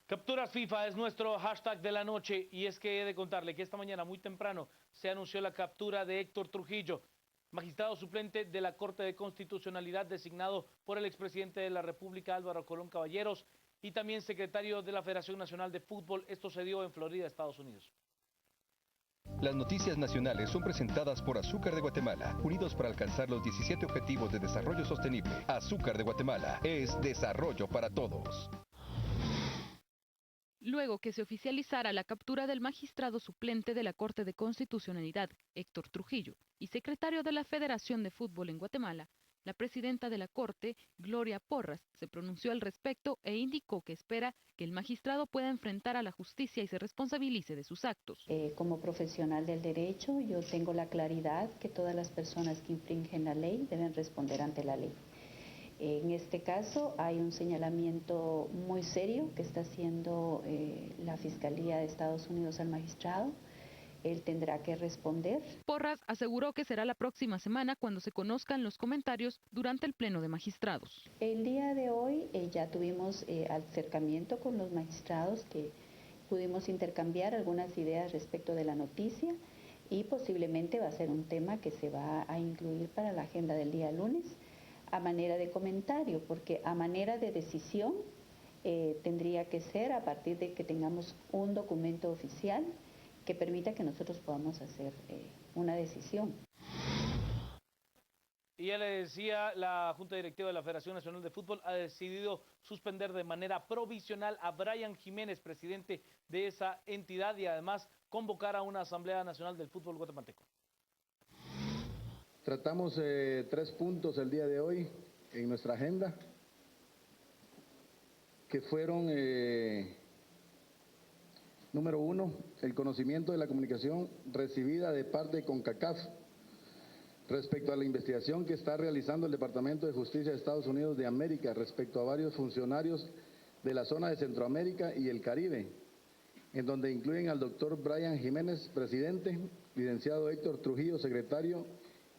Capturas FIFA es nuestro hashtag de la noche y es que he de contarle que esta mañana muy temprano se anunció la captura de Héctor Trujillo, magistrado suplente de la Corte de Constitucionalidad designado por el expresidente de la República Álvaro Colón Caballeros y también secretario de la Federación Nacional de Fútbol. Esto se dio en Florida, Estados Unidos. Las noticias nacionales son presentadas por Azúcar de Guatemala, unidos para alcanzar los 17 Objetivos de Desarrollo Sostenible. Azúcar de Guatemala es desarrollo para todos. Luego que se oficializara la captura del magistrado suplente de la Corte de Constitucionalidad, Héctor Trujillo, y secretario de la Federación de Fútbol en Guatemala, la presidenta de la Corte, Gloria Porras, se pronunció al respecto e indicó que espera que el magistrado pueda enfrentar a la justicia y se responsabilice de sus actos. Como profesional del derecho, yo tengo la claridad que todas las personas que infringen la ley deben responder ante la ley. En este caso hay un señalamiento muy serio que está haciendo la Fiscalía de Estados Unidos al magistrado. Él tendrá que responder. Porras aseguró que será la próxima semana cuando se conozcan los comentarios durante el Pleno de Magistrados. El día de hoy ya tuvimos acercamiento con los magistrados que pudimos intercambiar algunas ideas respecto de la noticia y posiblemente va a ser un tema que se va a incluir para la agenda del día lunes a manera de comentario, porque a manera de decisión tendría que ser a partir de que tengamos un documento oficial que permita que nosotros podamos hacer una decisión. Y ya le decía, la Junta Directiva de la Federación Nacional de Fútbol ha decidido suspender de manera provisional a Brian Jiménez, presidente de esa entidad, y además convocar a una Asamblea Nacional del Fútbol guatemalteco. Tratamos 3 puntos el día de hoy en nuestra agenda, que fueron, número 1, el conocimiento de la comunicación recibida de parte de CONCACAF respecto a la investigación que está realizando el Departamento de Justicia de Estados Unidos de América respecto a varios funcionarios de la zona de Centroamérica y el Caribe, en donde incluyen al doctor Brian Jiménez, presidente, licenciado Héctor Trujillo, secretario,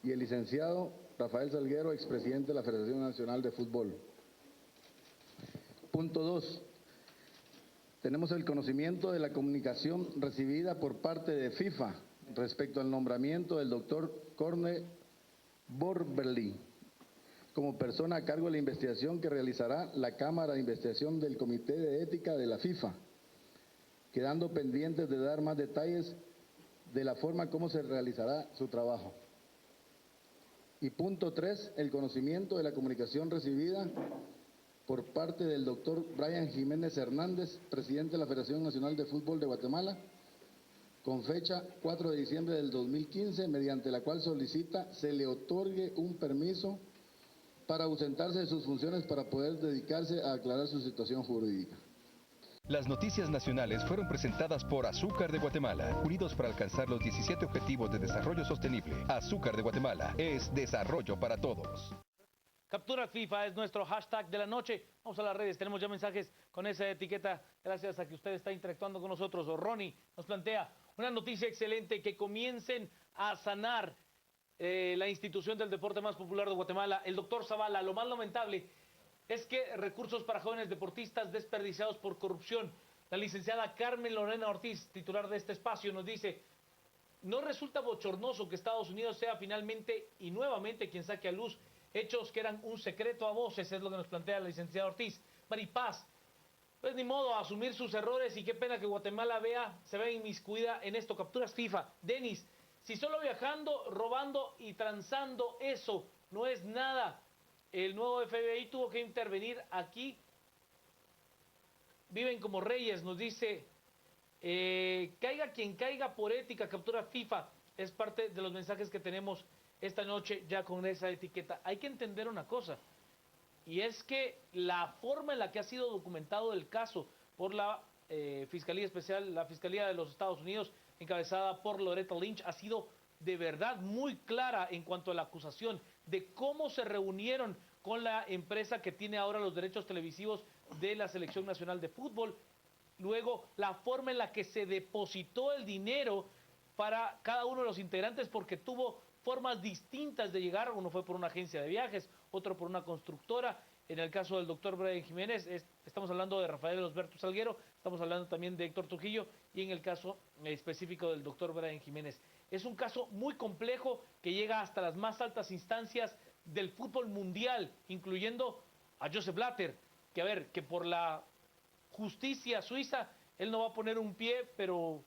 y el licenciado Rafael Salguero, expresidente de la Federación Nacional de Fútbol. Punto 2. Tenemos el conocimiento de la comunicación recibida por parte de FIFA respecto al nombramiento del doctor Corne Borberly como persona a cargo de la investigación que realizará la Cámara de Investigación del Comité de Ética de la FIFA, quedando pendientes de dar más detalles de la forma como se realizará su trabajo. Y punto 3, el conocimiento de la comunicación recibida por parte del doctor Brian Jiménez Hernández, presidente de la Federación Nacional de Fútbol de Guatemala, con fecha 4 de diciembre del 2015, mediante la cual solicita se le otorgue un permiso para ausentarse de sus funciones para poder dedicarse a aclarar su situación jurídica. Las noticias nacionales fueron presentadas por Azúcar de Guatemala, unidos para alcanzar los 17 Objetivos de Desarrollo Sostenible. Azúcar de Guatemala es desarrollo para todos. Captura FIFA es nuestro hashtag de la noche. Vamos a las redes, tenemos ya mensajes con esa etiqueta, gracias a que usted está interactuando con nosotros. Ronnie nos plantea una noticia excelente, que comiencen a sanar la institución del deporte más popular de Guatemala, el doctor Zavala. Lo más lamentable es que recursos para jóvenes deportistas desperdiciados por corrupción. La licenciada Carmen Lorena Ortiz, titular de este espacio, nos dice: ¿no resulta bochornoso que Estados Unidos sea finalmente y nuevamente quien saque a luz hechos que eran un secreto a voces? Es lo que nos plantea la licenciada Ortiz. Maripaz: pues ni modo, a asumir sus errores, y qué pena que Guatemala se vea inmiscuida en esto. Capturas FIFA. Denis: si solo viajando, robando y transando, eso no es nada, el nuevo FBI tuvo que intervenir aquí. Viven como reyes, nos dice. Caiga quien caiga por ética. Captura FIFA. Es parte de los mensajes que tenemos esta noche ya con esa etiqueta. Hay que entender una cosa, y es que la forma en la que ha sido documentado el caso por la Fiscalía Especial, la Fiscalía de los Estados Unidos, encabezada por Loretta Lynch, ha sido de verdad muy clara en cuanto a la acusación de cómo se reunieron con la empresa que tiene ahora los derechos televisivos de la Selección Nacional de Fútbol. Luego, la forma en la que se depositó el dinero para cada uno de los integrantes, porque tuvo formas distintas de llegar. Uno fue por una agencia de viajes, otro por una constructora, En el caso del doctor Brian Jiménez, estamos hablando de Rafael Osberto Salguero, estamos hablando también de Héctor Trujillo y en el caso específico del doctor Brian Jiménez. Es un caso muy complejo que llega hasta las más altas instancias del fútbol mundial, incluyendo a Joseph Blatter, que a ver, que por la justicia suiza, él no va a poner un pie, pero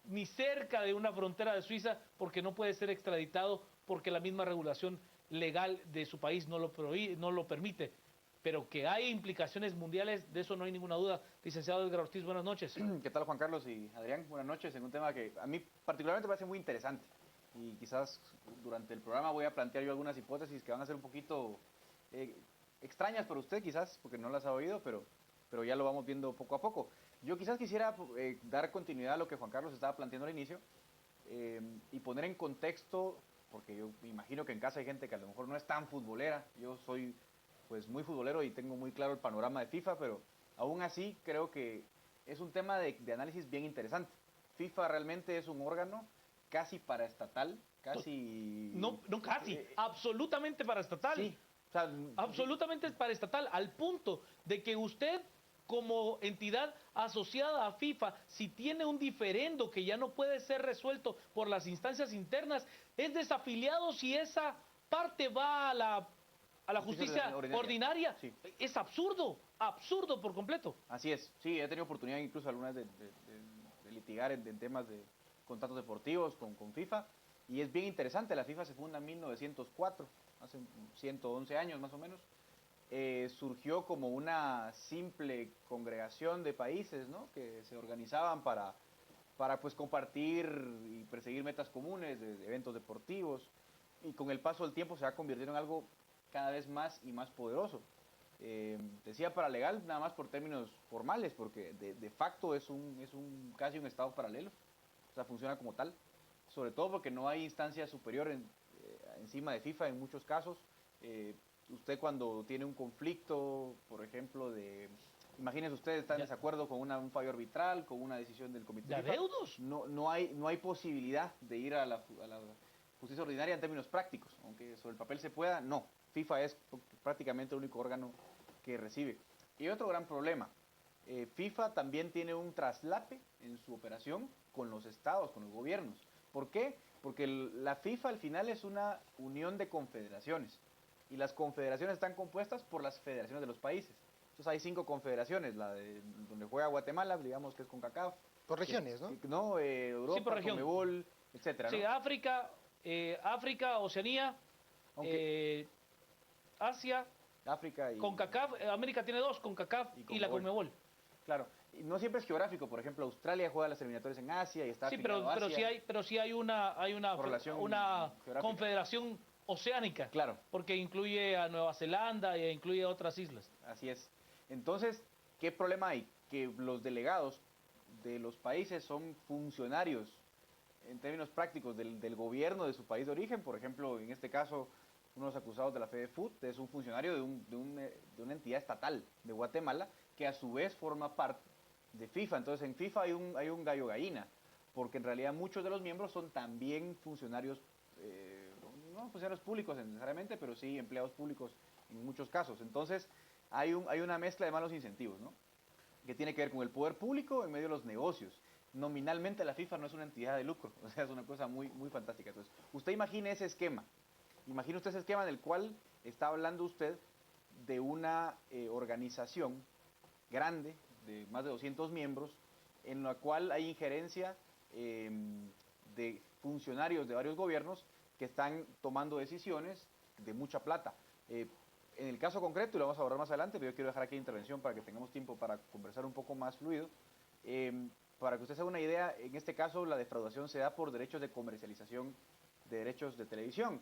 ni cerca de una frontera de Suiza, porque no puede ser extraditado, porque la misma regulación legal de su país no lo permite. Pero que hay implicaciones mundiales, de eso no hay ninguna duda. Licenciado Edgar Ortiz, buenas noches. ¿Qué tal, Juan Carlos y Adrián? Buenas noches, en un tema que a mí particularmente me parece muy interesante. Y quizás durante el programa voy a plantear yo algunas hipótesis que van a ser un poquito extrañas para usted, quizás, porque no las ha oído, pero ya lo vamos viendo poco a poco. Yo quizás quisiera dar continuidad a lo que Juan Carlos estaba planteando al inicio y poner en contexto, porque yo me imagino que en casa hay gente que a lo mejor no es tan futbolera. Yo soy pues muy futbolero y tengo muy claro el panorama de FIFA, pero aún así creo que es un tema de análisis bien interesante. FIFA realmente es un órgano casi paraestatal, casi... No casi, absolutamente paraestatal. Sí, o sea, absolutamente paraestatal, al punto de que usted, como entidad asociada a FIFA, si tiene un diferendo que ya no puede ser resuelto por las instancias internas, es desafiliado si esa parte va a la justicia ordinaria. Sí. Es absurdo, absurdo por completo. Así es, sí, he tenido oportunidad incluso algunas de litigar en temas de contratos deportivos con FIFA, y es bien interesante. La FIFA se funda en 1904, hace 111 años más o menos. Surgió como una simple congregación de países, ¿no?, que se organizaban para pues compartir y perseguir metas comunes de eventos deportivos, y con el paso del tiempo se ha convertido en algo cada vez más y más poderoso. Decía paralegal nada más por términos formales, porque de facto es casi un estado paralelo, o sea, funciona como tal, sobre todo porque no hay instancia superior encima de FIFA en muchos casos. Usted cuando tiene un conflicto, por ejemplo, imagínense ustedes, están en desacuerdo con un fallo arbitral, con una decisión del comité ¿De FIFA, adeudos? no hay posibilidad de ir a la justicia ordinaria en términos prácticos, aunque sobre el papel se pueda, no. FIFA es prácticamente el único órgano que recibe. Y otro gran problema, FIFA también tiene un traslape en su operación con los estados, con los gobiernos. ¿Por qué? Porque la FIFA al final es una unión de confederaciones, y las confederaciones están compuestas por las federaciones de los países. Entonces hay 5 confederaciones, la de donde juega Guatemala, digamos que es CONCACAF. Por regiones, ¿no? No, Europa, Sí, por región. Conmebol, etcétera, ¿no? Sí, África, Oceanía, Asia, África y CONCACAF, América tiene 2, CONCACAF y la Conmebol. Claro, y no siempre es geográfico. Por ejemplo, Australia juega las eliminatorias en Asia y está Sí, afiliado a Asia. pero sí hay una Correlación geográfica. confederación oceánica. Claro. Porque incluye a Nueva Zelanda e incluye a otras islas. Así es. Entonces, ¿qué problema hay? Que los delegados de los países son funcionarios, en términos prácticos, del gobierno de su país de origen. Por ejemplo, en este caso, uno de los acusados de la FEDEFUT es un funcionario de una entidad estatal de Guatemala, que a su vez forma parte de FIFA. Entonces, en FIFA hay un gallo gallina, porque en realidad muchos de los miembros son también funcionarios, no funcionarios públicos necesariamente, pero sí empleados públicos en muchos casos. Entonces, hay una mezcla de malos incentivos, ¿no?, que tiene que ver con el poder público en medio de los negocios. Nominalmente la FIFA no es una entidad de lucro, o sea, es una cosa muy, muy fantástica. Entonces, usted imagine ese esquema. Imagine usted ese esquema en el cual está hablando usted de una organización grande, de más de 200 miembros, en la cual hay injerencia de funcionarios de varios gobiernos que están tomando decisiones de mucha plata. En el caso concreto, y lo vamos a abordar más adelante, pero yo quiero dejar aquí la intervención para que tengamos tiempo para conversar un poco más fluido. Para que usted se haga una idea, en este caso la defraudación se da por derechos de comercialización de derechos de televisión.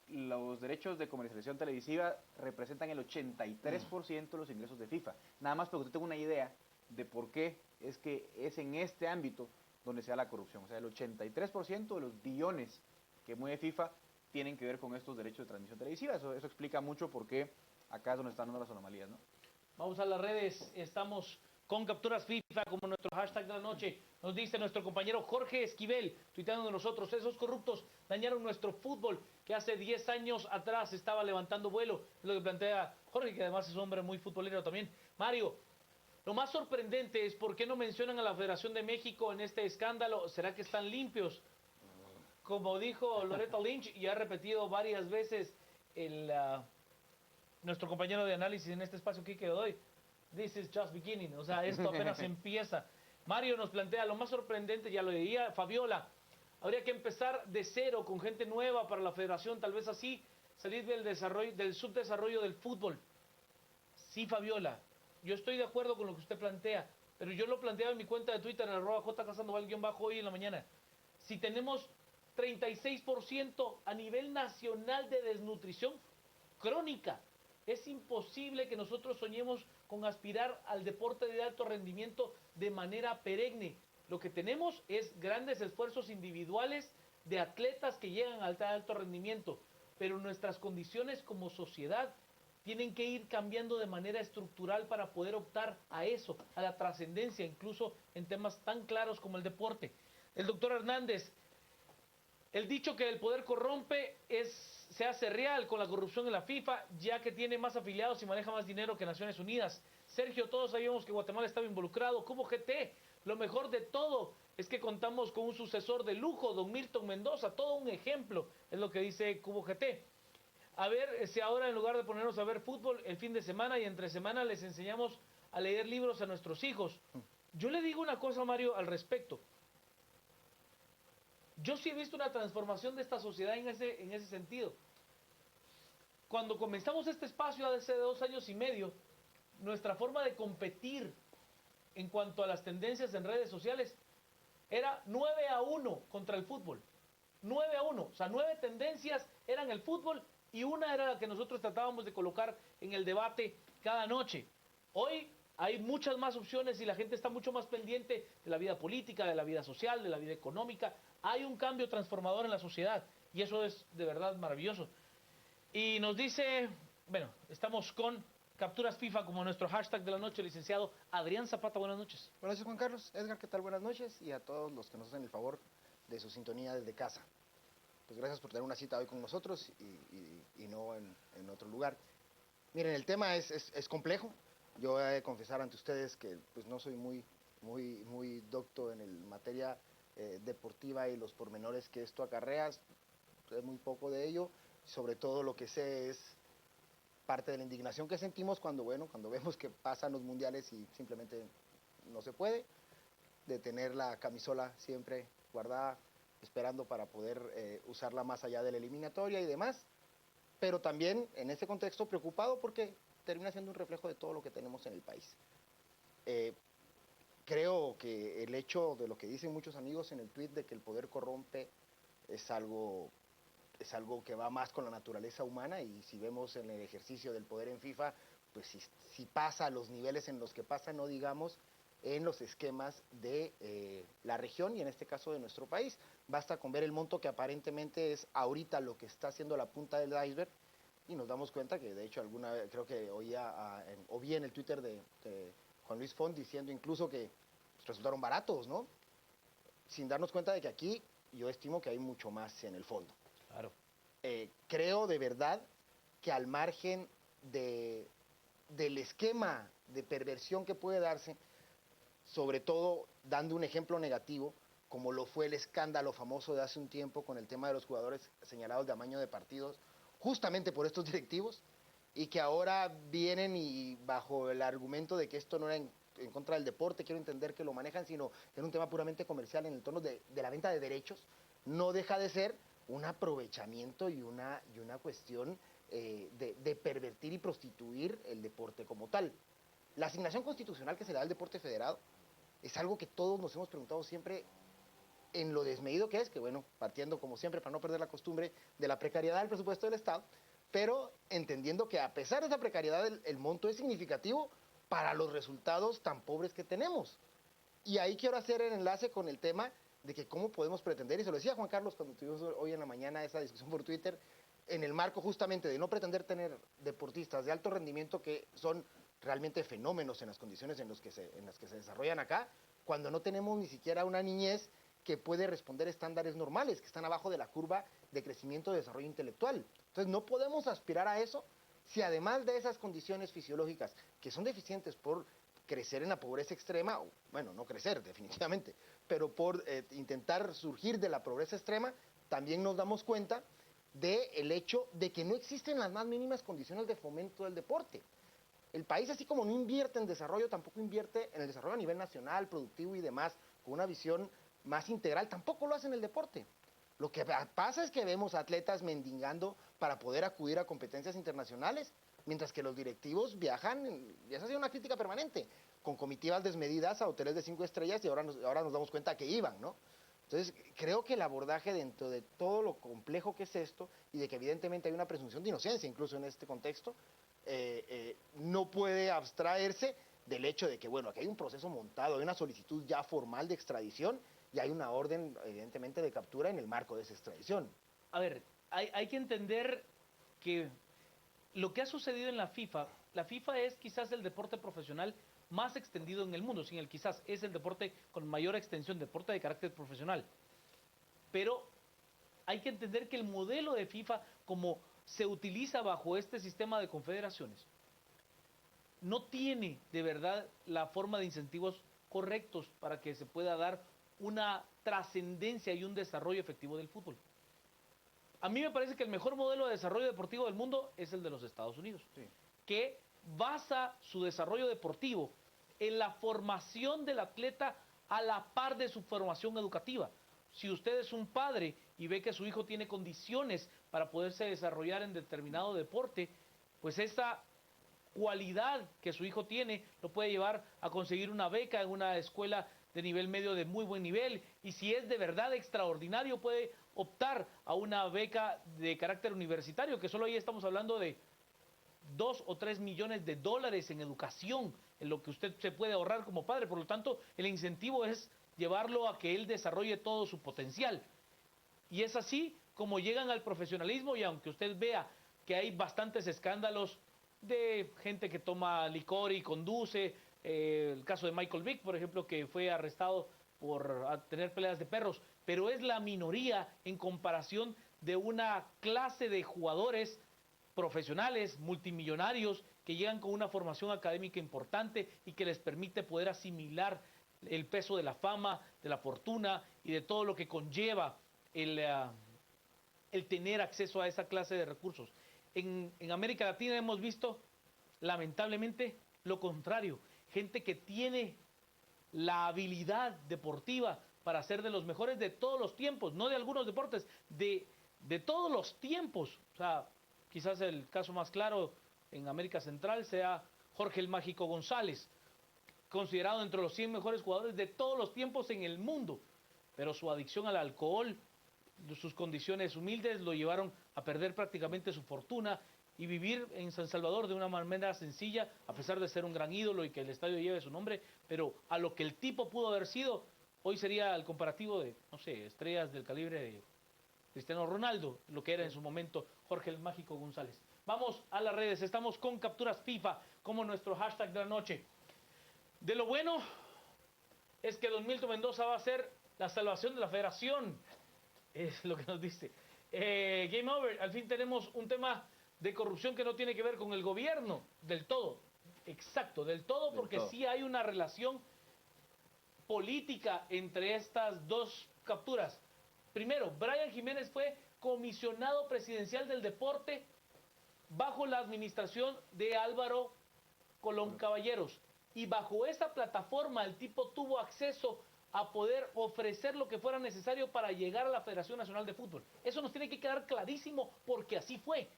Los derechos de comercialización televisiva representan el 83% de los ingresos de FIFA. Nada más para que usted tenga una idea de por qué es que es en este ámbito donde se da la corrupción. O sea, el 83% de los billones que mueve FIFA tienen que ver con estos derechos de transmisión televisiva. Eso explica mucho por qué acá es donde están dando las anomalías, ¿no? Vamos a las redes, estamos con capturas FIFA como nuestro hashtag de la noche. Nos dice nuestro compañero Jorge Esquivel, tuiteando de nosotros, esos corruptos dañaron nuestro fútbol que hace 10 años atrás estaba levantando vuelo. Es lo que plantea Jorge, que además es un hombre muy futbolero también. Mario, lo más sorprendente es por qué no mencionan a la Federación de México en este escándalo. ¿Será que están limpios? Como dijo Loretta Lynch y ha repetido varias veces nuestro compañero de análisis en este espacio, Quique Godoy, this is just beginning, o sea, esto apenas empieza. Mario nos plantea, lo más sorprendente, ya lo leía Fabiola, habría que empezar de cero con gente nueva para la federación, tal vez así salir del subdesarrollo del fútbol. Sí, Fabiola, yo estoy de acuerdo con lo que usted plantea, pero yo lo planteaba en mi cuenta de Twitter, en @jcasandoval_hoy en la mañana. Si tenemos 36% a nivel nacional de desnutrición crónica, es imposible que nosotros soñemos con aspirar al deporte de alto rendimiento de manera perenne. Lo que tenemos es grandes esfuerzos individuales de atletas que llegan al alto rendimiento, pero nuestras condiciones como sociedad tienen que ir cambiando de manera estructural para poder optar a eso, a la trascendencia, incluso en temas tan claros como el deporte. El doctor Hernández, el dicho que el poder corrompe se hace real con la corrupción en la FIFA, ya que tiene más afiliados y maneja más dinero que Naciones Unidas. Sergio, todos sabíamos que Guatemala estaba involucrado. Cubo GT, lo mejor de todo es que contamos con un sucesor de lujo, don Milton Mendoza, todo un ejemplo, es lo que dice Cubo GT. A ver si ahora en lugar de ponernos a ver fútbol el fin de semana y entre semana les enseñamos a leer libros a nuestros hijos. Yo le digo una cosa, Mario, al respecto. Yo sí he visto una transformación de esta sociedad en ese sentido. Cuando comenzamos este espacio hace 2 años y medio, nuestra forma de competir en cuanto a las tendencias en redes sociales era 9-1 contra el fútbol. 9-1, o sea, 9 tendencias eran el fútbol y una era la que nosotros tratábamos de colocar en el debate cada noche. Hoy hay muchas más opciones y la gente está mucho más pendiente de la vida política, de la vida social, de la vida económica. Hay un cambio transformador en la sociedad y eso es de verdad maravilloso. Y nos dice, bueno, estamos con capturas FIFA como nuestro hashtag de la noche, licenciado Adrián Zapata, buenas noches. Buenas noches, Juan Carlos. Edgar, ¿qué tal? Buenas noches. Y a todos los que nos hacen el favor de su sintonía desde casa. Pues gracias por tener una cita hoy con nosotros y no en otro lugar. Miren, el tema es complejo. Yo he de confesar ante ustedes que pues, no soy muy docto en materia deportiva y los pormenores que esto acarrea. Sé muy poco de ello. Sobre todo lo que sé es parte de la indignación que sentimos cuando vemos que pasan los mundiales y simplemente no se puede, de tener la camisola siempre guardada, esperando para poder usarla más allá de la eliminatoria y demás, pero también en ese contexto preocupado porque termina siendo un reflejo de todo lo que tenemos en el país. Creo que el hecho de lo que dicen muchos amigos en el tuit de que el poder corrompe es algo que va más con la naturaleza humana y si vemos en el ejercicio del poder en FIFA, pues si pasa a los niveles en los que pasa, no digamos en los esquemas de la región y en este caso de nuestro país. Basta con ver el monto que aparentemente es ahorita lo que está haciendo la punta del iceberg y nos damos cuenta que de hecho creo que vi en el Twitter de Juan Luis Font diciendo incluso que resultaron baratos, ¿no? Sin darnos cuenta de que aquí yo estimo que hay mucho más en el fondo. Claro. Creo de verdad que al margen del esquema de perversión que puede darse, sobre todo dando un ejemplo negativo, como lo fue el escándalo famoso de hace un tiempo con el tema de los jugadores señalados de amaño de partidos, justamente por estos directivos, y que ahora vienen y bajo el argumento de que esto no era en contra del deporte, quiero entender que lo manejan, sino en un tema puramente comercial, en el tono de la venta de derechos, no deja de ser un aprovechamiento y una cuestión de pervertir y prostituir el deporte como tal. La asignación constitucional que se le da al deporte federado es algo que todos nos hemos preguntado siempre en lo desmedido que es, que bueno, partiendo como siempre para no perder la costumbre de la precariedad del presupuesto del Estado, pero entendiendo que a pesar de esa precariedad el monto es significativo para los resultados tan pobres que tenemos. Y ahí quiero hacer el enlace con el tema de que cómo podemos pretender, y se lo decía Juan Carlos cuando tuvimos hoy en la mañana esa discusión por Twitter, en el marco justamente de no pretender tener deportistas de alto rendimiento que son realmente fenómenos en las condiciones en las que se desarrollan acá, cuando no tenemos ni siquiera una niñez que puede responder estándares normales, que están abajo de la curva de crecimiento y desarrollo intelectual. Entonces no podemos aspirar a eso si además de esas condiciones fisiológicas que son deficientes por crecer en la pobreza extrema, bueno, no crecer definitivamente, pero por intentar surgir de la pobreza extrema, también nos damos cuenta del hecho de que no existen las más mínimas condiciones de fomento del deporte. El país, así como no invierte en desarrollo, tampoco invierte en el desarrollo a nivel nacional, productivo y demás, con una visión más integral, tampoco lo hace en el deporte. Lo que pasa es que vemos atletas mendigando para poder acudir a competencias internacionales, mientras que los directivos viajan, y esa ha sido una crítica permanente, con comitivas desmedidas a hoteles de 5 estrellas y ahora nos damos cuenta que iban, ¿no? Entonces, creo que el abordaje dentro de todo lo complejo que es esto, y de que evidentemente hay una presunción de inocencia incluso en este contexto, no puede abstraerse del hecho de que, bueno, aquí hay un proceso montado, hay una solicitud ya formal de extradición, y hay una orden, evidentemente, de captura en el marco de esa extradición. A ver, hay que entender que lo que ha sucedido en la FIFA es quizás el deporte profesional más extendido en el mundo, sin el quizás, es el deporte con mayor extensión, deporte de carácter profesional. Pero hay que entender que el modelo de FIFA, como se utiliza bajo este sistema de confederaciones, no tiene de verdad la forma de incentivos correctos para que se pueda dar una trascendencia y un desarrollo efectivo del fútbol. A mí me parece que el mejor modelo de desarrollo deportivo del mundo es el de los Estados Unidos, Sí. que basa su desarrollo deportivo en la formación del atleta a la par de su formación educativa. Si usted es un padre y ve que su hijo tiene condiciones para poderse desarrollar en determinado deporte, pues esa cualidad que su hijo tiene lo puede llevar a conseguir una beca en una escuela de nivel medio de muy buen nivel, y si es de verdad extraordinario puede optar a una beca de carácter universitario, que solo ahí estamos hablando de 2 o 3 millones de dólares en educación, en lo que usted se puede ahorrar como padre. Por lo tanto, el incentivo es llevarlo a que él desarrolle todo su potencial. Y es así como llegan al profesionalismo, y aunque usted vea que hay bastantes escándalos de gente que toma licor y conduce, el caso de Michael Vick, por ejemplo, que fue arrestado por tener peleas de perros, pero es la minoría en comparación de una clase de jugadores profesionales, multimillonarios, que llegan con una formación académica importante y que les permite poder asimilar el peso de la fama, de la fortuna y de todo lo que conlleva el tener acceso a esa clase de recursos. En América Latina hemos visto, lamentablemente, lo contrario. Gente que tiene la habilidad deportiva para ser de los mejores de todos los tiempos, no de algunos deportes, de todos los tiempos. O sea, quizás el caso más claro en América Central sea Jorge el Mágico González, considerado entre los 100 mejores jugadores de todos los tiempos en el mundo, pero su adicción al alcohol, sus condiciones humildes lo llevaron a perder prácticamente su fortuna y vivir en San Salvador de una manera sencilla, a pesar de ser un gran ídolo y que el estadio lleve su nombre, pero a lo que el tipo pudo haber sido, hoy sería el comparativo de, no sé, estrellas del calibre de Cristiano Ronaldo, lo que era en su momento Jorge el Mágico González. Vamos a las redes, estamos con Capturas FIFA como nuestro hashtag de la noche. De lo bueno es que Don Milton Mendoza va a ser la salvación de la federación, es lo que nos dice. Game over, al fin tenemos un tema de corrupción que no tiene que ver con el gobierno, del todo, exacto, del todo, porque sí hay una relación política entre estas dos capturas. Primero, Brian Jiménez fue comisionado presidencial del deporte bajo la administración de Álvaro Colón Caballeros, y bajo esa plataforma el tipo tuvo acceso a poder ofrecer lo que fuera necesario para llegar a la Federación Nacional de Fútbol. Eso nos tiene que quedar clarísimo, porque así fue.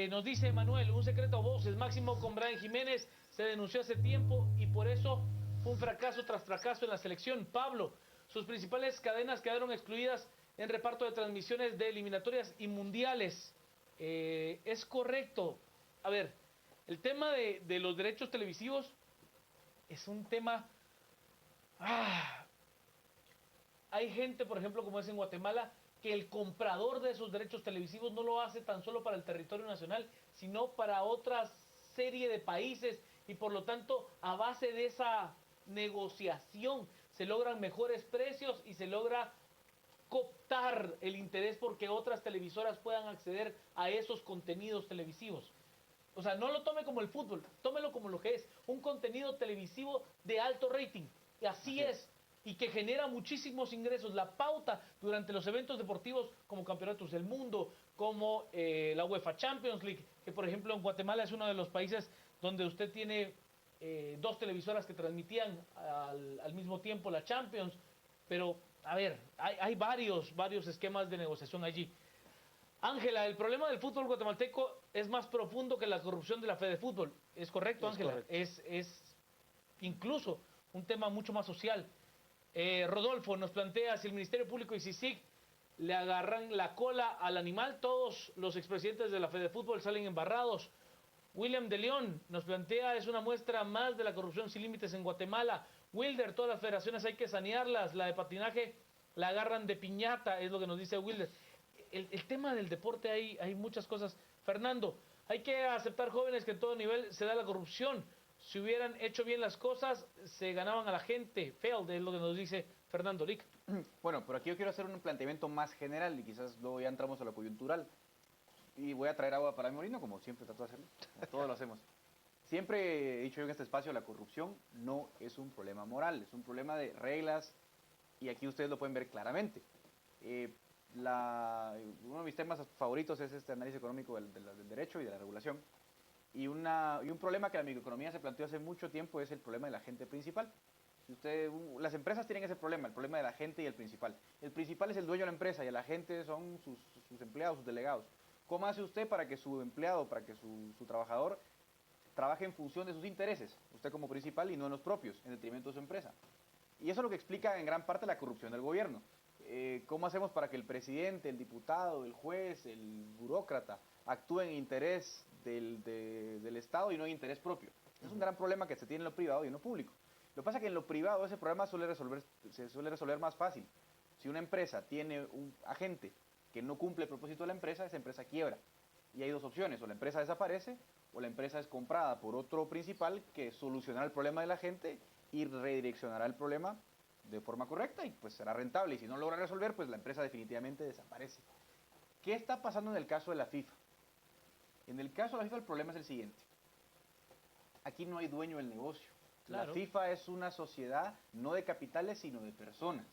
Nos dice Manuel, un secreto a voces, Máximo con Brian Jiménez se denunció hace tiempo y por eso fue un fracaso tras fracaso en la selección. Pablo, sus principales cadenas quedaron excluidas en reparto de transmisiones de eliminatorias y mundiales. Es correcto. A ver, el tema de los derechos televisivos es un tema... Hay gente, por ejemplo, como es en Guatemala, que el comprador de esos derechos televisivos no lo hace tan solo para el territorio nacional, sino para otra serie de países y por lo tanto a base de esa negociación se logran mejores precios y se logra cooptar el interés porque otras televisoras puedan acceder a esos contenidos televisivos. O sea, no lo tome como el fútbol, tómelo como lo que es, un contenido televisivo de alto rating. Y así es. Y que genera muchísimos ingresos. La pauta durante los eventos deportivos como campeonatos del mundo, como la UEFA Champions League, que por ejemplo en Guatemala es uno de los países donde usted tiene dos televisoras que transmitían al mismo tiempo la Champions, pero a ver, hay varios esquemas de negociación allí. Ángela, el problema del fútbol guatemalteco es más profundo que la corrupción de la Fede Fútbol. ¿Es correcto, Ángela? Es incluso un tema mucho más social. Rodolfo nos plantea, si el Ministerio Público y CICIG le agarran la cola al animal, todos los expresidentes de la Fede Fútbol salen embarrados. William de León nos plantea, es una muestra más de la corrupción sin límites en Guatemala. Wilder, todas las federaciones hay que sanearlas, la de patinaje la agarran de piñata, es lo que nos dice Wilder. El tema del deporte hay muchas cosas. Fernando, hay que aceptar, jóvenes, que en todo nivel se da la corrupción. Si hubieran hecho bien las cosas, se ganaban a la gente. Failed es lo que nos dice Fernando Lic. Bueno, pero aquí yo quiero hacer un planteamiento más general y quizás luego ya entramos a lo coyuntural. Y voy a traer agua para mi molino, como siempre trato de hacerlo. Todos lo hacemos. Siempre he dicho yo en este espacio, la corrupción no es un problema moral, es un problema de reglas, y aquí ustedes lo pueden ver claramente. Uno de mis temas favoritos es este análisis económico del derecho y de la regulación. Y un problema que la microeconomía se planteó hace mucho tiempo es el problema del agente principal. Las empresas tienen ese problema, el problema del agente y el principal. El principal es el dueño de la empresa y el agente son sus empleados, sus delegados. ¿Cómo hace usted para que su empleado, para que su trabajador trabaje en función de sus intereses, usted como principal, y no en los propios, en detrimento de su empresa? Y eso es lo que explica en gran parte la corrupción del gobierno. ¿Cómo hacemos para que el presidente, el diputado, el juez, el burócrata actúe en interés del Estado y no en interés propio? Es un gran problema que se tiene en lo privado y en lo público. Lo que pasa es que en lo privado ese problema se suele resolver más fácil. Si una empresa tiene un agente que no cumple el propósito de la empresa, esa empresa quiebra. Y hay dos opciones: o la empresa desaparece o la empresa es comprada por otro principal que solucionará el problema de la gente y redireccionará el problema de forma correcta y pues será rentable. Y si no logra resolver, pues la empresa definitivamente desaparece. ¿Qué está pasando en el caso de la FIFA? En el caso de la FIFA el problema es el siguiente. Aquí no hay dueño del negocio. Claro. La FIFA es una sociedad no de capitales, sino de personas.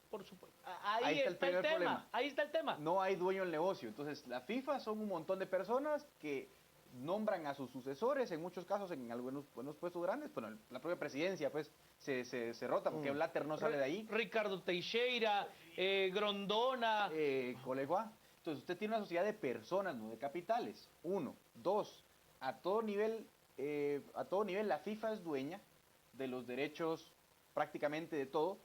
Por supuesto. Ahí está el tema. Ahí está el tema. No hay dueño del negocio. Entonces, la FIFA son un montón de personas que nombran a sus sucesores, en muchos casos en algunos buenos puestos grandes. Bueno, la propia presidencia pues se rota porque Blatter no sale de ahí. Ricardo Teixeira, Grondona. Colegua. Entonces, usted tiene una sociedad de personas, no de capitales. Uno. Dos, a todo nivel la FIFA es dueña de los derechos prácticamente de todo,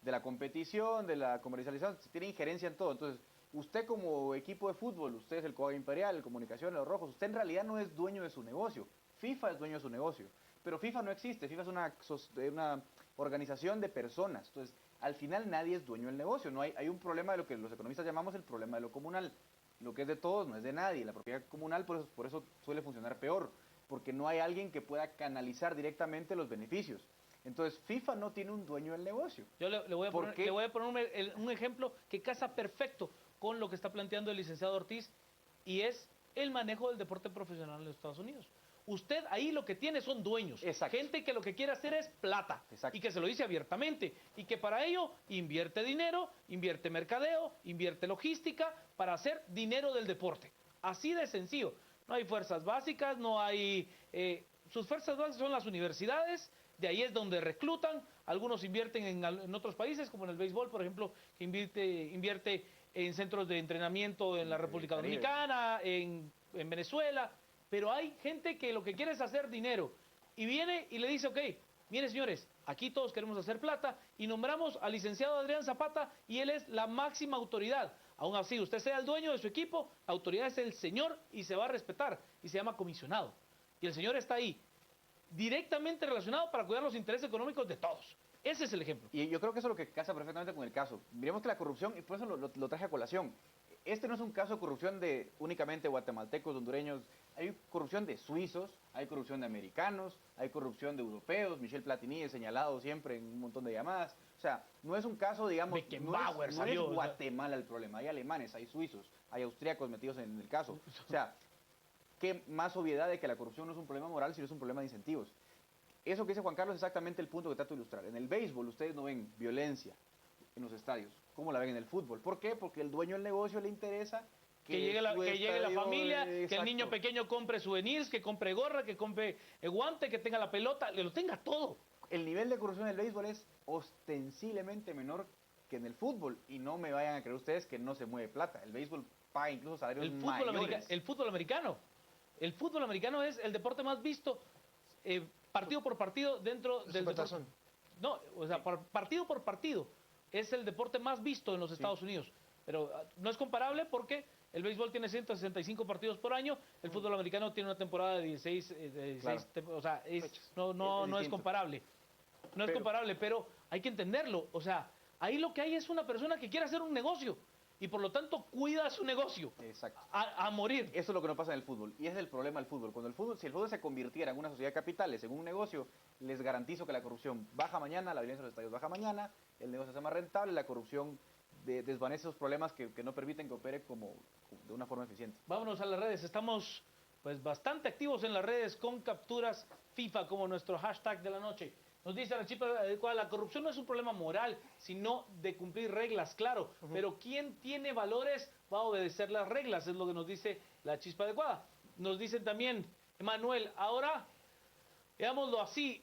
de la competición, de la comercialización, tiene injerencia en todo. Entonces, usted como equipo de fútbol, usted es el Coaga Imperial, el Comunicaciones, los Rojos, usted en realidad no es dueño de su negocio. FIFA es dueño de su negocio. Pero FIFA no existe, FIFA es una organización de personas. Entonces, al final nadie es dueño del negocio. No hay un problema de lo que los economistas llamamos el problema de lo comunal. Lo que es de todos no es de nadie. La propiedad comunal por eso suele funcionar peor, porque no hay alguien que pueda canalizar directamente los beneficios. Entonces, FIFA no tiene un dueño del negocio. Yo le voy a poner un ejemplo que casa perfecto con lo que está planteando el licenciado Ortiz, y es el manejo del deporte profesional en los Estados Unidos. Usted ahí lo que tiene son dueños. Exacto. Gente que lo que quiere hacer es plata. Exacto. Y que se lo dice abiertamente. Y que para ello invierte dinero, invierte mercadeo, invierte logística para hacer dinero del deporte. Así de sencillo. No hay fuerzas básicas, no hay... sus fuerzas básicas son las universidades, de ahí es donde reclutan. Algunos invierten en otros países, como en el béisbol, por ejemplo, que invierte en centros de entrenamiento en la República Dominicana, en Venezuela. Pero hay gente que lo que quiere es hacer dinero. Y viene y le dice, ok, miren señores, aquí todos queremos hacer plata, y nombramos al licenciado Adrián Zapata, y él es la máxima autoridad. Aún así, usted sea el dueño de su equipo, la autoridad es el señor y se va a respetar, y se llama comisionado. Y el señor está ahí, directamente relacionado para cuidar los intereses económicos de todos. Ese es el ejemplo. Y yo creo que eso es lo que casa perfectamente con el caso. Miremos que la corrupción, y por eso lo traje a colación, este no es un caso de corrupción de únicamente guatemaltecos, hondureños. Hay corrupción de suizos, hay corrupción de americanos, hay corrupción de europeos. Michel Platini es señalado siempre en un montón de llamadas. O sea, no es un caso, digamos, Beckenbauer no salió, es Guatemala el problema. Hay alemanes, hay suizos, hay austríacos metidos en el caso. O sea, qué más obviedad de que la corrupción no es un problema moral, sino es un problema de incentivos. Eso que dice Juan Carlos es exactamente el punto que trato de ilustrar. En el béisbol ustedes no ven violencia en los estadios, como la ven en el fútbol. ¿Por qué? Porque el dueño del negocio le interesa que llegue la estadio, familia, que el exacto. niño pequeño compre souvenirs, que compre gorra, que compre guante, que tenga la pelota, que lo tenga todo. El nivel de corrupción en el béisbol es ostensiblemente menor que en el fútbol. Y no me vayan a creer ustedes que no se mueve plata. El béisbol paga incluso salarios mayores. El fútbol americano. El fútbol americano es el deporte más visto partido por partido dentro del deporte. No, o sea, partido por partido. Es el deporte más visto en los Estados Unidos. Pero no es comparable porque el béisbol tiene 165 partidos por año, el fútbol americano tiene una temporada de 16, o sea, no es comparable. No es comparable, pero hay que entenderlo. O sea, ahí lo que hay es una persona que quiere hacer un negocio y por lo tanto cuida su negocio. Exacto. A morir. Eso es lo que no pasa en el fútbol. Y ese es el problema del fútbol. Si el fútbol se convirtiera en una sociedad de capitales, en un negocio, les garantizo que la corrupción baja mañana, la violencia en los estadios baja mañana, el negocio se hace más rentable, la corrupción desvanece esos problemas que no permiten que opere de una forma eficiente. Vámonos a las redes. Estamos pues bastante activos en las redes con capturas FIFA como nuestro hashtag de la noche. Nos dice la chispa adecuada, la corrupción no es un problema moral, sino de cumplir reglas, claro. Pero quien tiene valores va a obedecer las reglas, es lo que nos dice la chispa adecuada. Nos dicen también, Emanuel, ahora, veámoslo así,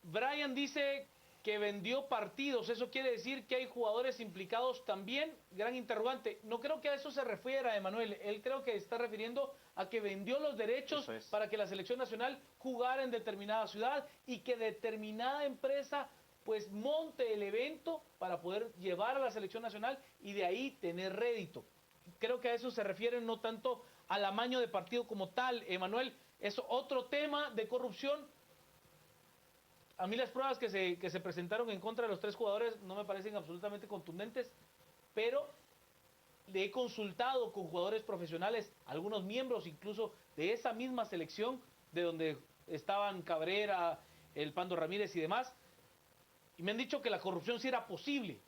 Brian dice que vendió partidos, eso quiere decir que hay jugadores implicados también, gran interrogante. No creo que a eso se refiera, Emanuel, él creo que está refiriendo a que vendió los derechos para que la selección nacional jugara en determinada ciudad y que determinada empresa pues monte el evento para poder llevar a la selección nacional y de ahí tener rédito. Creo que a eso se refiere, no tanto al amaño de partido como tal, Emanuel, es otro tema de corrupción. A mí las pruebas que se presentaron en contra de los 3 jugadores no me parecen absolutamente contundentes, pero le he consultado con jugadores profesionales, algunos miembros incluso de esa misma selección, de donde estaban Cabrera, el Pando Ramírez y demás, y me han dicho que la corrupción sí era posible.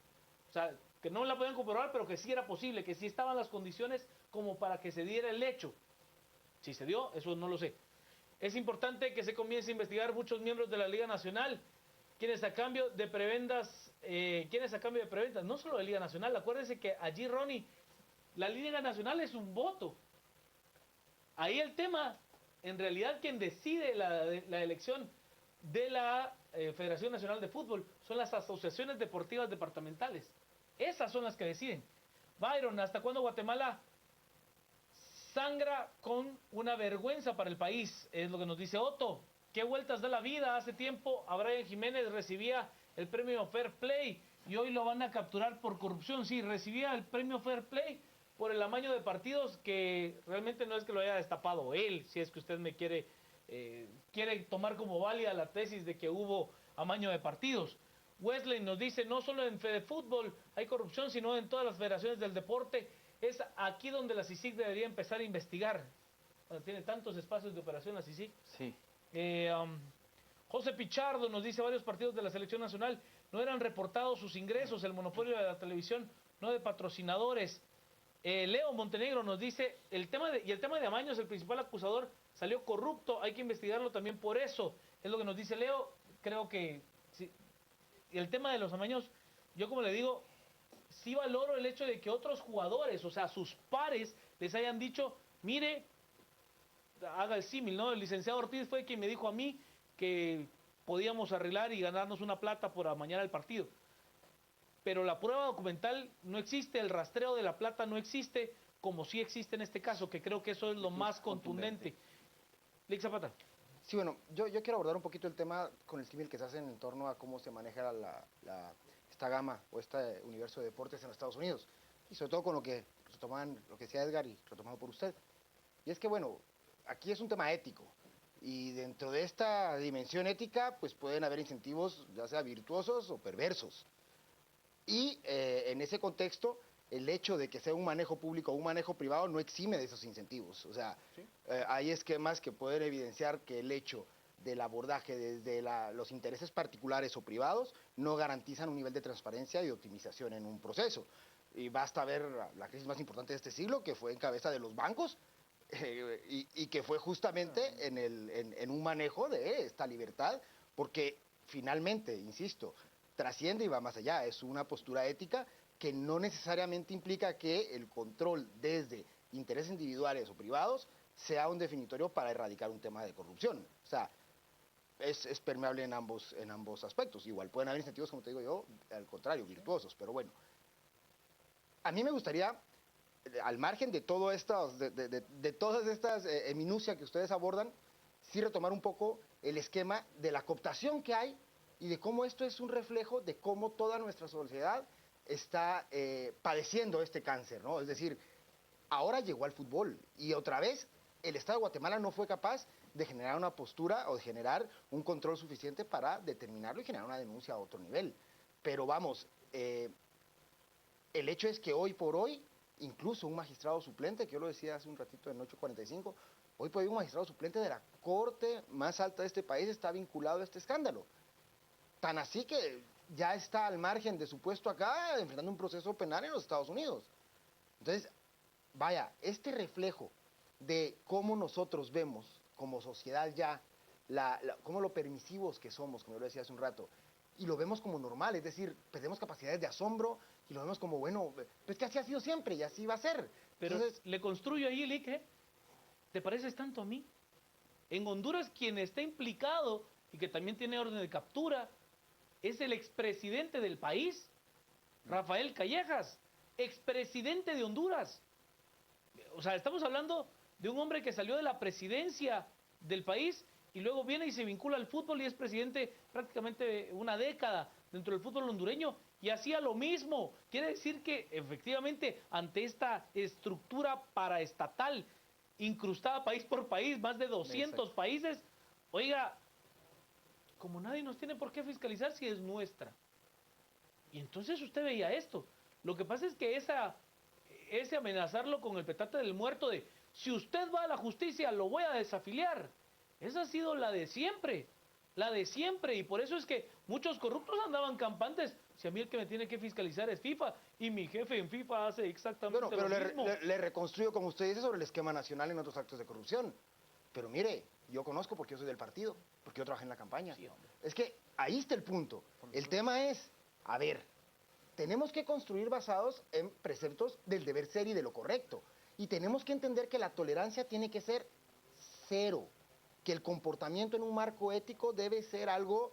O sea, que no la podían comprobar, pero que sí era posible, que sí estaban las condiciones como para que se diera el hecho. Si se dio, eso no lo sé. Es importante que se comience a investigar muchos miembros de la Liga Nacional, quienes a cambio de prebendas, no solo de Liga Nacional, acuérdense que allí, Ronnie, la Liga Nacional es un voto. Ahí el tema, en realidad quien decide la elección de la Federación Nacional de Fútbol son las asociaciones deportivas departamentales. Esas son las que deciden. Byron, ¿hasta cuándo Guatemala sangra con una vergüenza para el país? Es lo que nos dice Otto. ¿Qué vueltas da la vida? Hace tiempo a Brian Jiménez recibía el premio Fair Play y hoy lo van a capturar por corrupción. Sí, recibía el premio Fair Play por el amaño de partidos, que realmente no es que lo haya destapado él, si es que usted me quiere tomar como válida la tesis de que hubo amaño de partidos. Wesley nos dice, no solo en Fedefútbol hay corrupción, sino en todas las federaciones del deporte. Es aquí donde la CICIG debería empezar a investigar. Bueno, tiene tantos espacios de operación la CICIG. Sí. José Pichardo nos dice, varios partidos de la selección nacional no eran reportados sus ingresos, el monopolio de la televisión, no de patrocinadores. Leo Montenegro nos dice, el tema de amaños, el principal acusador salió corrupto, hay que investigarlo también por eso. Es lo que nos dice Leo. Creo que sí. El tema de los amaños, yo como le digo, sí valoro el hecho de que otros jugadores, o sea, sus pares, les hayan dicho, mire, haga el símil, ¿no? El licenciado Ortiz fue quien me dijo a mí que podíamos arreglar y ganarnos una plata por amañar el partido. Pero la prueba documental no existe, el rastreo de la plata no existe, como sí existe en este caso, que creo que eso es lo más contundente. Lick Zapata. Sí, bueno, yo quiero abordar un poquito el tema con el símil que se hace en torno a cómo se maneja esta gama o este universo de deportes en los Estados Unidos. Y sobre todo con lo que decía Edgar y retomado por usted. Y es que, bueno, aquí es un tema ético. Y dentro de esta dimensión ética, pues pueden haber incentivos, ya sea virtuosos o perversos. Y en ese contexto, el hecho de que sea un manejo público o un manejo privado no exime de esos incentivos. O sea, hay esquemas que pueden evidenciar que el hecho del abordaje desde los intereses particulares o privados no garantizan un nivel de transparencia y optimización en un proceso. Y basta ver la crisis más importante de este siglo, que fue en cabeza de los bancos, y que fue justamente en un manejo de esta libertad, porque finalmente, insisto, trasciende y va más allá, es una postura ética que no necesariamente implica que el control desde intereses individuales o privados sea un definitorio para erradicar un tema de corrupción. O sea, es permeable en ambos aspectos. Igual pueden haber incentivos, como te digo yo, al contrario, virtuosos, pero bueno. A mí me gustaría, al margen de, todo de todas estas minucias que ustedes abordan, sí retomar un poco el esquema de la cooptación que hay y de cómo esto es un reflejo de cómo toda nuestra sociedad está padeciendo este cáncer, ¿no? Es decir, ahora llegó al fútbol y otra vez el Estado de Guatemala no fue capaz de generar una postura o de generar un control suficiente para determinarlo y generar una denuncia a otro nivel. Pero vamos, el hecho es que hoy por hoy, incluso un magistrado suplente, que yo lo decía hace un ratito en 8:45, hoy por hoy un magistrado suplente de la corte más alta de este país está vinculado a este escándalo. Tan así que ya está al margen de su puesto acá, enfrentando un proceso penal en los Estados Unidos. Entonces, vaya, este reflejo de cómo nosotros vemos como sociedad ya, cómo lo permisivos que somos, como yo lo decía hace un rato, y lo vemos como normal, es decir, perdemos capacidades de asombro y lo vemos como, bueno, pues que así ha sido siempre y así va a ser. Pero Entonces, le construyo ahí el Ike. ¿Te pareces tanto a mí? En Honduras, quien está implicado y que también tiene orden de captura es el expresidente del país, Rafael Callejas, expresidente de Honduras. O sea, estamos hablando de un hombre que salió de la presidencia del país y luego viene y se vincula al fútbol y es presidente prácticamente una década dentro del fútbol hondureño y hacía lo mismo. Quiere decir que efectivamente ante esta estructura paraestatal incrustada país por país, más de 200 países, oiga, como nadie nos tiene por qué fiscalizar si es nuestra. Y entonces usted veía esto. Lo que pasa es que ese amenazarlo con el petate del muerto de si usted va a la justicia lo voy a desafiliar, esa ha sido la de siempre, y por eso es que muchos corruptos andaban campantes. Si a mí el que me tiene que fiscalizar es FIFA y mi jefe en FIFA hace exactamente bueno, pero lo mismo. le reconstruyo, como usted dice, sobre el esquema nacional en otros actos de corrupción. Pero mire, yo conozco porque yo soy del partido, porque yo trabajé en la campaña. Sí, hombre. Es que ahí está el punto. El tema es, a ver, tenemos que construir basados en preceptos del deber ser y de lo correcto. Y tenemos que entender que la tolerancia tiene que ser cero, que el comportamiento en un marco ético debe ser algo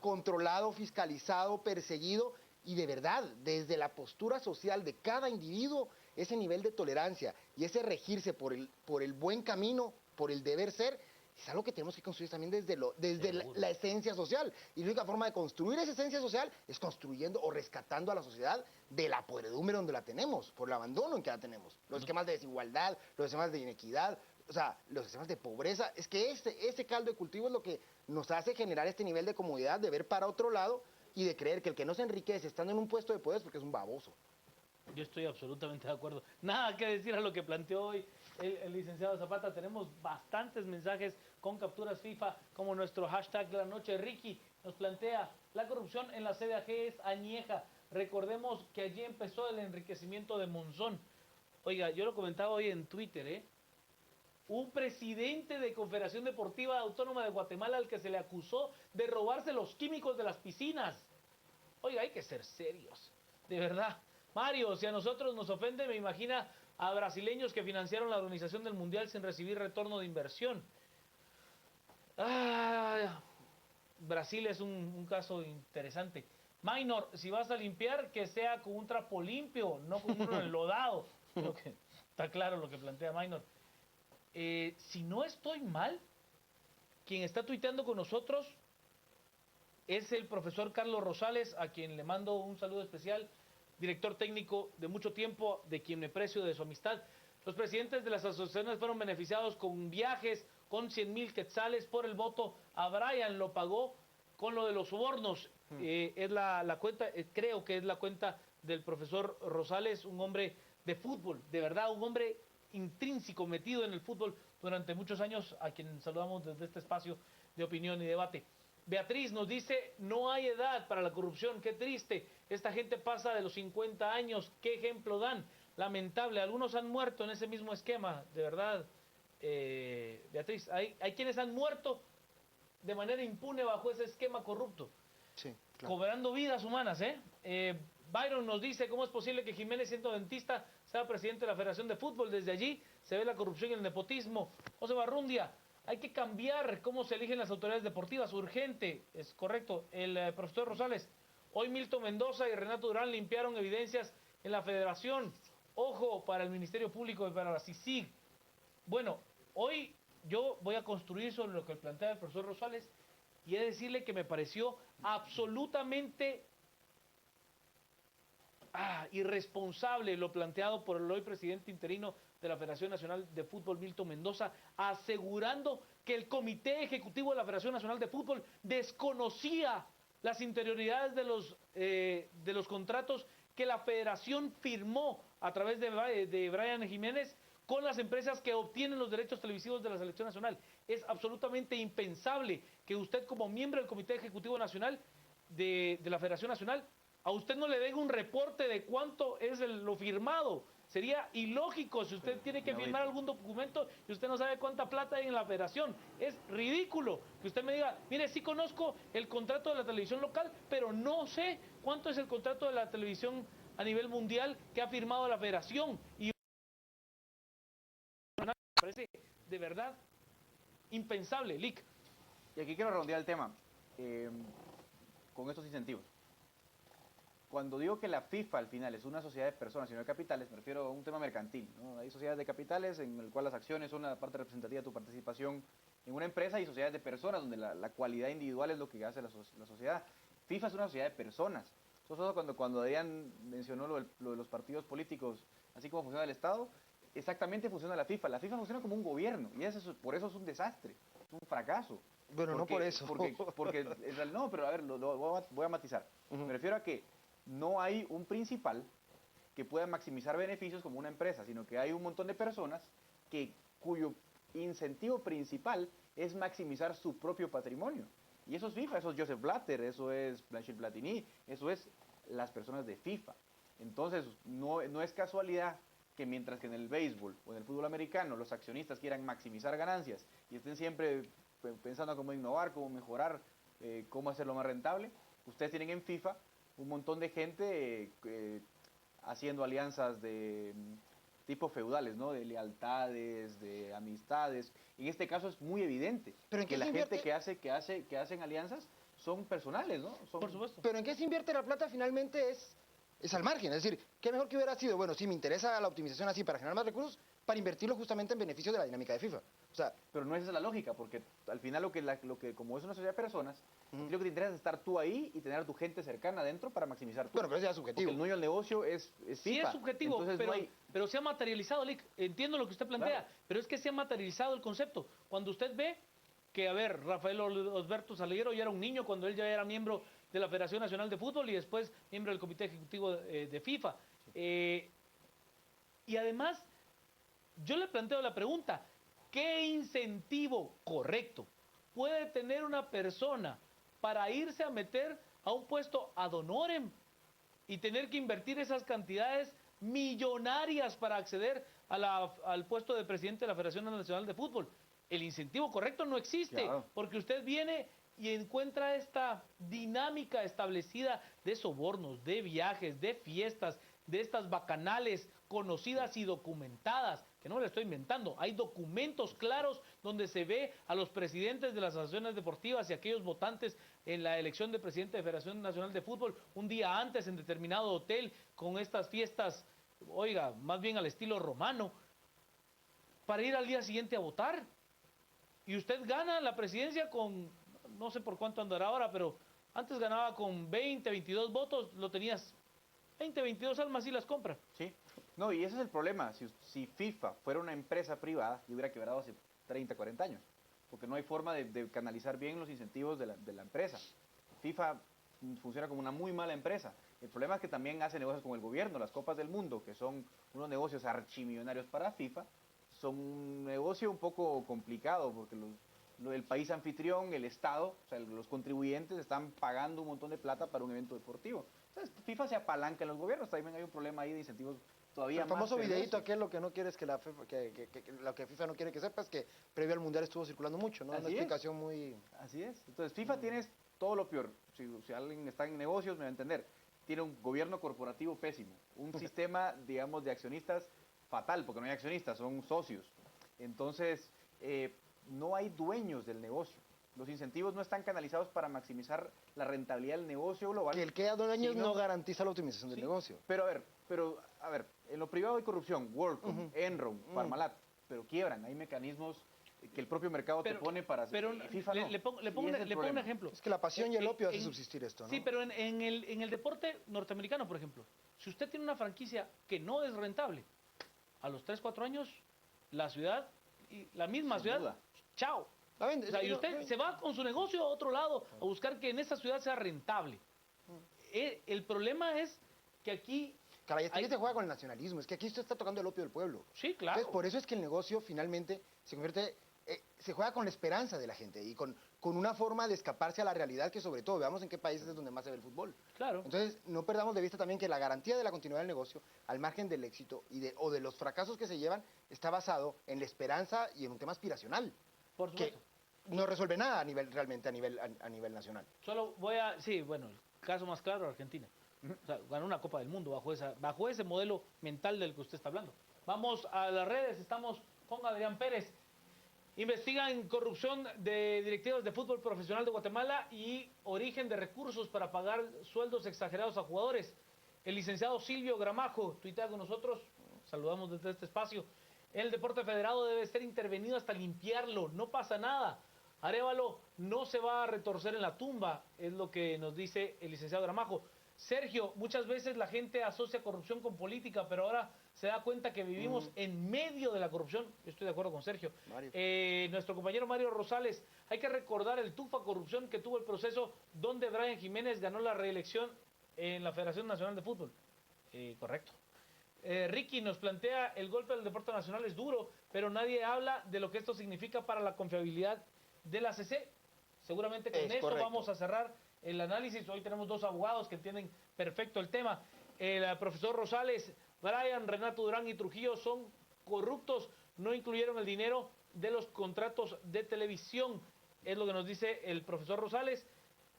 controlado, fiscalizado, perseguido y de verdad, desde la postura social de cada individuo, ese nivel de tolerancia y ese regirse por el buen camino, por el deber ser, es algo que tenemos que construir también desde la esencia social. Y la única forma de construir esa esencia social es construyendo o rescatando a la sociedad de la podredumbre donde la tenemos, por el abandono en que la tenemos. Los esquemas de desigualdad, los esquemas de inequidad, o sea, los esquemas de pobreza. Es que ese caldo de cultivo es lo que nos hace generar este nivel de comodidad, de ver para otro lado y de creer que el que no se enriquece estando en un puesto de poder es porque es un baboso. Yo estoy absolutamente de acuerdo. Nada que decir a lo que planteó hoy el licenciado Zapata. Tenemos bastantes mensajes con capturas FIFA, como nuestro hashtag de la noche. Ricky nos plantea, la corrupción en la CDAG es añeja. Recordemos que allí empezó el enriquecimiento de Monzón. Oiga, yo lo comentaba hoy en Twitter, un presidente de Confederación Deportiva Autónoma de Guatemala al que se le acusó de robarse los químicos de las piscinas. Oiga, hay que ser serios, de verdad. Mario, si a nosotros nos ofende, me imagina a brasileños que financiaron la organización del Mundial sin recibir retorno de inversión. Brasil es un caso interesante. Minor, si vas a limpiar, que sea con un trapo limpio, no con uno enlodado. Creo que está claro lo que plantea Minor. Si no estoy mal, quien está tuiteando con nosotros es el profesor Carlos Rosales, a quien le mando un saludo especial, director técnico de mucho tiempo, de quien me precio de su amistad. Los presidentes de las asociaciones fueron beneficiados con viajes, con 100,000 quetzales por el voto. A Brian lo pagó con lo de los sobornos. Es la cuenta, creo que es la cuenta del profesor Rosales, un hombre de fútbol, de verdad, un hombre intrínseco, metido en el fútbol durante muchos años, a quien saludamos desde este espacio de opinión y debate. Beatriz nos dice, no hay edad para la corrupción, qué triste, esta gente pasa de los 50 años, qué ejemplo dan, lamentable, algunos han muerto en ese mismo esquema, de verdad, Beatriz, hay quienes han muerto de manera impune bajo ese esquema corrupto, Sí, claro. cobrando vidas humanas, Byron nos dice, ¿cómo es posible que Jiménez, siendo dentista, sea presidente de la Federación de Fútbol? Desde allí se ve la corrupción y el nepotismo. José Barrundia, hay que cambiar cómo se eligen las autoridades deportivas, urgente, es correcto. El profesor Rosales, hoy Milton Mendoza y Renato Durán limpiaron evidencias en la Federación. Ojo para el Ministerio Público y para la CICIG. Bueno, hoy yo voy a construir sobre lo que plantea el profesor Rosales y he de decirle que me pareció absolutamente irresponsable lo planteado por el hoy presidente interino de la Federación Nacional de Fútbol, Milton Mendoza, asegurando que el Comité Ejecutivo de la Federación Nacional de Fútbol desconocía las interioridades de los contratos que la Federación firmó a través de Brian Jiménez con las empresas que obtienen los derechos televisivos de la Selección Nacional. Es absolutamente impensable que usted, como miembro del Comité Ejecutivo Nacional de la Federación Nacional, a usted no le den un reporte de cuánto es lo firmado. Sería ilógico si usted tiene que firmar algún documento y usted no sabe cuánta plata hay en la federación. Es ridículo que usted me diga, mire, sí conozco el contrato de la televisión local, pero no sé cuánto es el contrato de la televisión a nivel mundial que ha firmado la federación. Y me parece de verdad impensable, Lick. Y aquí quiero redondear el tema con estos incentivos. Cuando digo que la FIFA al final es una sociedad de personas y no de capitales, me refiero a un tema mercantil, ¿no? Hay sociedades de capitales en el cual las acciones son la parte representativa de tu participación en una empresa, y sociedades de personas donde la cualidad individual es lo que hace la sociedad. FIFA es una sociedad de personas. Eso cuando Adrián mencionó lo de los partidos políticos, así como funciona el Estado, exactamente funciona la FIFA. La FIFA funciona como un gobierno y por eso es un desastre, es un fracaso. Bueno, no por eso. Porque no, pero a ver, voy a matizar. Me refiero a que no hay un principal que pueda maximizar beneficios como una empresa, sino que hay un montón de personas cuyo incentivo principal es maximizar su propio patrimonio. Y eso es FIFA, eso es Joseph Blatter, eso es Blanchard Platini, eso es las personas de FIFA. Entonces, no es casualidad que mientras que en el béisbol o en el fútbol americano los accionistas quieran maximizar ganancias y estén siempre pensando cómo innovar, cómo mejorar, cómo hacerlo más rentable, ustedes tienen en FIFA un montón de gente haciendo alianzas de tipo feudales, ¿no? De lealtades, de amistades. En este caso es muy evidente que la gente que hacen alianzas son personales, ¿no? Por supuesto. Pero ¿en qué se invierte la plata? Finalmente es al margen. Es decir, ¿qué mejor que hubiera sido? Bueno, sí, me interesa la optimización así para generar más recursos, para invertirlo justamente en beneficio de la dinámica de FIFA. O sea, pero no es esa la lógica, porque al final lo que como es una sociedad de personas, lo que te interesa es estar tú ahí y tener a tu gente cercana adentro para maximizar tu. Bueno, pero ese es subjetivo. Porque el dueño del negocio es FIFA. Sí es subjetivo, pero se ha materializado, Lick. Entiendo lo que usted plantea, claro, pero es que se ha materializado el concepto. Cuando usted ve que, a ver, Rafael Osberto Salguero ya era un niño cuando él ya era miembro de la Federación Nacional de Fútbol y después miembro del Comité Ejecutivo de FIFA. Y además, yo le planteo la pregunta, ¿qué incentivo correcto puede tener una persona para irse a meter a un puesto ad honorem y tener que invertir esas cantidades millonarias para acceder al puesto de presidente de la Federación Nacional de Fútbol? El incentivo correcto no existe, claro, porque usted viene y encuentra esta dinámica establecida de sobornos, de viajes, de fiestas, de estas bacanales conocidas y documentadas, que no le estoy inventando. Hay documentos claros donde se ve a los presidentes de las asociaciones deportivas y aquellos votantes en la elección de presidente de Federación Nacional de Fútbol un día antes en determinado hotel con estas fiestas, oiga, más bien al estilo romano, para ir al día siguiente a votar. Y usted gana la presidencia con, no sé por cuánto andará ahora, pero antes ganaba con 20, 22 votos, lo tenías 20, 22 almas y las compra. Sí, no, y ese es el problema. Si FIFA fuera una empresa privada, yo hubiera quebrado hace 30, 40 años, porque no hay forma de canalizar bien los incentivos de la empresa. FIFA funciona como una muy mala empresa. El problema es que también hace negocios con el gobierno. Las Copas del Mundo, que son unos negocios archimillonarios para FIFA, son un negocio un poco complicado porque el país anfitrión, el Estado, o sea, los contribuyentes están pagando un montón de plata para un evento deportivo. Entonces, FIFA se apalanca en los gobiernos. También hay un problema ahí de incentivos todavía El más famoso videíto perversos. aquel, lo que no quiere es que la FIFA, lo que FIFA no quiere que sepa es que previo al Mundial estuvo circulando mucho, ¿no? Una Así es. explicación muy... Así es. Entonces, FIFA tiene todo lo peor. Si alguien está en negocios, me va a entender. Tiene un gobierno corporativo pésimo, un sistema, digamos, de accionistas fatal, porque no hay accionistas, son socios. Entonces, no hay dueños del negocio. Los incentivos no están canalizados para maximizar la rentabilidad del negocio global. Que el que a 2 años sino- no garantiza la optimización del Sí, negocio. Pero a ver, en lo privado hay corrupción, WorldCom, Enron, Parmalat, pero quiebran, hay mecanismos que el propio mercado te pone para hacer. Pero y FIFA no. le pongo Y ese es el un problema. ejemplo. Es que la pasión y el opio hace en- subsistir esto, ¿no? Sí, pero en el deporte norteamericano, por ejemplo, si usted tiene una franquicia que no es rentable, a los 3, 4 años, la ciudad, y la misma Sin ciudad, duda. chao. La vende, O sea, y no, usted no. se va con su negocio a otro lado a buscar que en esa ciudad sea rentable. El problema es que aquí, Caray, aquí hay- se juega con el nacionalismo, es que aquí usted está tocando el opio del pueblo. sí, claro. Entonces, por eso es que el negocio finalmente se convierte, se juega con la esperanza de la gente y con una forma de escaparse a la realidad que sobre todo, veamos en qué países es donde más se ve el fútbol. Claro. Entonces, no perdamos de vista también que la garantía de la continuidad del negocio, al margen del éxito o de los fracasos que se llevan, está basado en la esperanza y en un tema aspiracional, Por que supuesto. no resuelve nada realmente a nivel nacional. Solo sí, bueno, el caso más claro, Argentina. O sea, ganó una Copa del Mundo bajo ese modelo mental del que usted está hablando. Vamos a las redes, estamos con Adrián Pérez. Investigan corrupción de directivos de fútbol profesional de Guatemala y origen de recursos para pagar sueldos exagerados a jugadores. El licenciado Silvio Gramajo tuitea con nosotros, saludamos desde este espacio. El deporte federado debe ser intervenido hasta limpiarlo, no pasa nada. Arévalo no se va a retorcer en la tumba, es lo que nos dice el licenciado Gramajo. Sergio, muchas veces la gente asocia corrupción con política, pero ahora se da cuenta que vivimos en medio de la corrupción. Yo estoy de acuerdo con Sergio. Mario. Nuestro compañero Mario Rosales, hay que recordar el tufa corrupción que tuvo el proceso donde Brian Jiménez ganó la reelección en la Federación Nacional de Fútbol. Correcto. Ricky nos plantea, el golpe del deporte nacional es duro, pero nadie habla de lo que esto significa para la confiabilidad de la CC. Seguramente con Es esto correcto. vamos a cerrar el análisis. Hoy tenemos dos abogados que entienden perfecto el tema. El profesor Rosales, Brian, Renato Durán y Trujillo son corruptos, no incluyeron el dinero de los contratos de televisión, es lo que nos dice el profesor Rosales,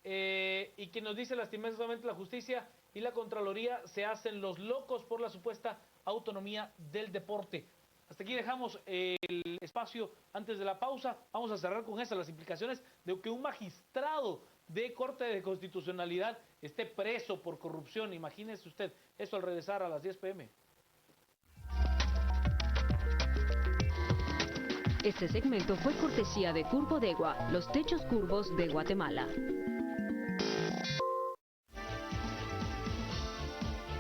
y que nos dice lastimosamente la justicia y la Contraloría se hacen los locos por la supuesta autonomía del deporte. Hasta aquí dejamos el espacio antes de la pausa. Vamos a cerrar con las implicaciones de que un magistrado de Corte de Constitucionalidad esté preso por corrupción. Imagínese usted eso al regresar a las 10 p.m. Este segmento fue cortesía de Curbodegua, los techos curvos de Guatemala.